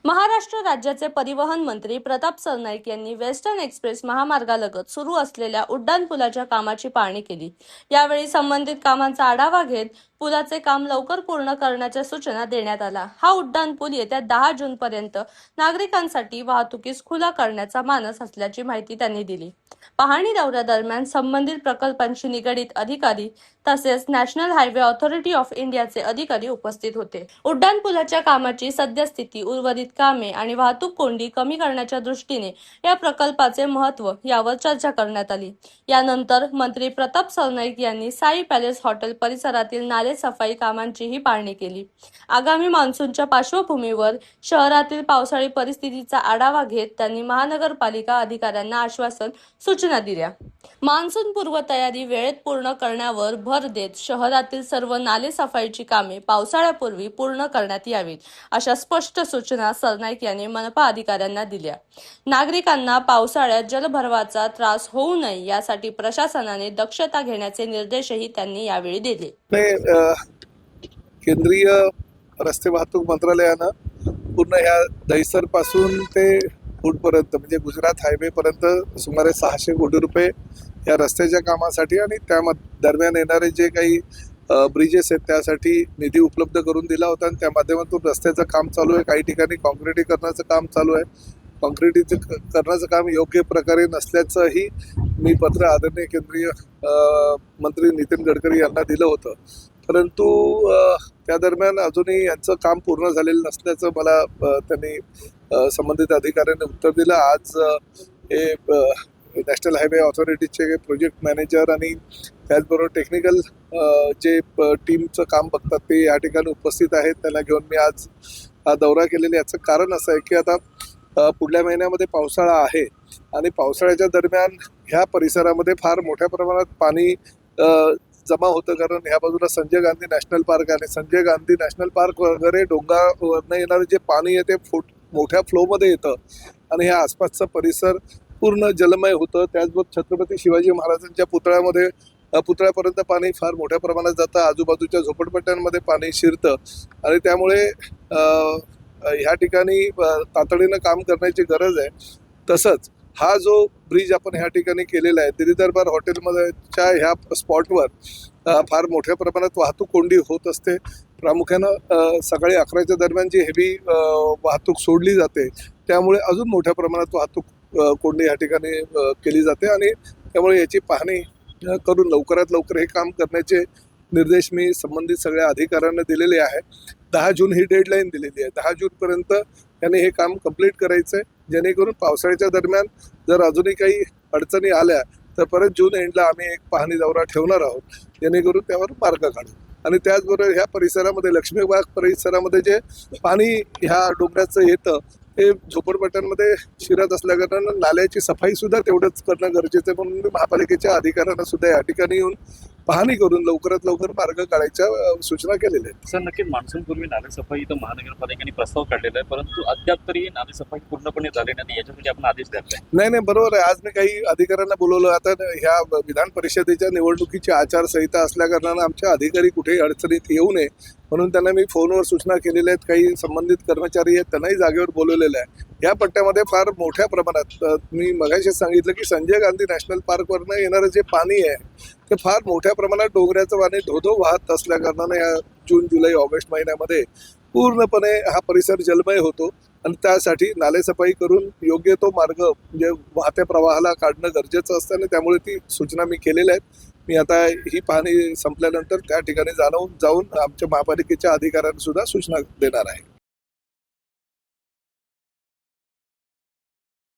महाराष्ट्र राज्याचे परिवहन मंत्री प्रताप सरनाईक यांनी वेस्टर्न एक्सप्रेस महामार्गालगत सुरू असलेल्या उड्डाणपुलाच्या कामाची पाहणी केली। यावेळी संबंधित कामांचा आढावा घेत पुलाचे काम लवकर पूर्ण करण्याच्या सूचना देण्यात आल्या। हा उड्डाणपूल येत्या 10 जून पर्यंत नागरिकांसाठी वाहतुकीस खुला करण्याचा मानस असल्याची माहिती त्यांनी दिली। पाहणी दौऱ्यादरम्यान संबंधित प्रकल्पांशी निगडित अधिकारी तसेच नॅशनल हायवे ऑथॉरिटी ऑफ इंडियाचे अधिकारी उपस्थित होते। उड्डाणपुलाच्या कामाची सद्यस्थिती, उर्वरित कामे आणि वाहतूक कोंडी कमी करण्याच्या दृष्टीने या प्रकल्पाचे महत्त्व यावर चर्चा करण्यात आली। यानंतर मंत्री प्रताप सरनाईक यांनी साई पॅलेस हॉटेल परिसरातील नाले सफाई कामांचीही पाहणी केली। आगामी मान्सूनच्या पार्श्वभूमीवर शहरातील पावसाळी परिस्थितीचा आढावा घेत त्यांनी महानगरपालिका अधिकाऱ्यांना आश्वासन सूचना दिल्या। मान्सून पूर्व तयारी वेळेत पूर्ण करण्यावर भर देत शहरातील सर्व नाले सफाईची कामे पावसाळ्यापूर्वी पूर्ण करण्यात यावीत, अशा स्पष्ट सूचना सरनाईक यांनी मनपा अधिकाऱ्यांना दिल्या। नागरिकांना पावसाळ्यात जलभरावाचा त्रास होऊ नये यासाठी प्रशासनाने दक्षता घेण्याचे निर्देशही त्यांनी यावेळी दिले। केंद्रीय रस्ते वाहतूक मंत्रालयानं पूर्ण ह्या दहिसर पासून ते फूटपर्यंत म्हणजे गुजरात हायवे पर्यंत सुमारे 600 कोटी रुपये या रस्त्याच्या कामासाठी आणि त्या दरम्यान येणारे जे काही ब्रिजेस आहेत त्यासाठी निधी उपलब्ध करून दिला होता आणि त्या माध्यमातून रस्त्याचं काम चालू आहे। काही ठिकाणी कॉन्क्रिटीकरणाचं काम चालू आहे। कॉन्क्रिटीकरणाचं काम योग्य प्रकारे नसल्याचंही मी पत्र आदरणीय केंद्रीय मंत्री नितीन गडकरी यांना दिलं होतं, परंतु त्या दरम्यान अजूनही यांचं काम पूर्ण झालेलं नसल्याचं मला त्यांनी संबंधित अधिकाऱ्यांनी उत्तर दिलं। आज हे नॅशनल हायवे ऑथॉरिटीचे प्रोजेक्ट मॅनेजर आणि त्याचबरोबर टेक्निकल जे टीमचं काम बघतात ते या ठिकाणी उपस्थित आहेत। त्यांना घेऊन मी आज हा दौरा केलेला। याचं कारण असं आहे की आता पुढल्या महिन्यामध्ये पावसाळा आहे आणि पावसाळ्याच्या दरम्यान ह्या परिसरामध्ये फार मोठ्या प्रमाणात पाणी जमा होतं, कारण ह्या बाजूला संजय गांधी नॅशनल पार्क आहे। संजय गांधी नॅशनल पार्क वगैरे डोंगरावरनं येणारं जे पाणी आहे ते मोठ्या फ्लोमध्ये येतं आणि ह्या आसपासचा परिसर पूर्ण जलमय होतं। त्याचबरोबर छत्रपती शिवाजी महाराजांच्या पुतळ्यापर्यंत पाणी फार मोठ्या प्रमाणात जातं, आजूबाजूच्या झोपडपट्ट्यांमध्ये पाणी शिरतं आणि त्यामुळे ह्या ठिकाणी तातडीनं काम करण्याची गरज आहे। तसंच हा जो ब्रिज आपण ह्या ठिकाणी केलेला आहे, दिल्ली दरबार हॉटेलमध्येच्या ह्या स्पॉटवर फार मोठ्या प्रमाणात वाहतूक कोंडी होत असते। प्रामुख्यानं सकाळी 11च्या दरम्यान जी हेवी वाहतूक सोडली जाते त्यामुळे अजून मोठ्या प्रमाणात वाहतूक कोंडी या ठिकाणी केली जाते आणि त्यामुळे याची पाहणी करून लवकरात लवकर हे काम करण्याचे निर्देश मी संबंधित सगळ्या अधिकाऱ्यांना दिलेले आहे। 10 जून ही डेडलाईन दिलेली आहे। 10 जूनपर्यंत त्यांनी हे काम कंप्लीट करायचं आहे, जेणेकरून पावसाळ्याच्या दरम्यान जर अजूनही काही अडचणी आल्या तर परत जून एंडला आम्ही एक पाहणी दौरा ठेवणार आहोत, जेणेकरून त्यावर मार्ग काढू। आणि त्याचबरोबर ह्या परिसरामध्ये लक्ष्मीबाग परिसरामध्ये जे पाणी ह्या डोंगराचं येतं हे झोपडपट्ट्यांमध्ये शिरत असल्याकारणानं नाल्याची सफाई सुद्धा तेवढंच करणं गरजेचं आहे, म्हणून मी महापालिकेच्या अधिकाऱ्यांना सुद्धा या ठिकाणी येऊन पाहणी करून लवकरात लवकर मार्ग काढायच्या सूचना केलेल्या आहेत। सर, नक्कीच मान्सूनपूर्वी नालेसफाई तर महानगरपालिकेने प्रस्ताव काढलेला आहे, परंतु अद्याप तरी नालेसफाई पूर्णपणे झाली नाही। याच्यासाठी आपण आदेश द्यायला नाही बरोबर आहे। आज मी काही अधिकाऱ्यांना बोलवलं। आता ह्या विधान परिषदेच्या निवडणुकीची आचारसंहिता असल्या कारणानं आमच्या अधिकारी कुठेही अडचणीत येऊ नये म्हणून त्यांना मी फोनवर सूचना केलेल्या आहेत। काही संबंधित कर्मचारी आहेत त्यांनाही जागेवर बोलवलेलं आहे। या पट्ट्यामध्ये फार मोठ्या प्रमाणात मी मगाशी सांगितलं की संजय गांधी नॅशनल पार्कवरनं येणारं जे पाणी आहे ते फार मोठ्या प्रमाणात डोंगराचं पाणी धोधो वाहत असल्या कारणानं या जून, जुलै, ऑगस्ट महिन्यामध्ये पूर्णपणे हा परिसर जलमय होतो आणि त्यासाठी नालेसफाई करून योग्य तो मार्ग म्हणजे वाहत्या प्रवाहाला काढणं गरजेचं असतं आणि त्यामुळे ती सूचना मी केलेल्या आहेत। मी आता ही पाहणी संपल्यानंतर त्या ठिकाणी जाऊन आमच्या महापालिकेच्या अधिकाऱ्यांना सुद्धा सूचना देणार आहे।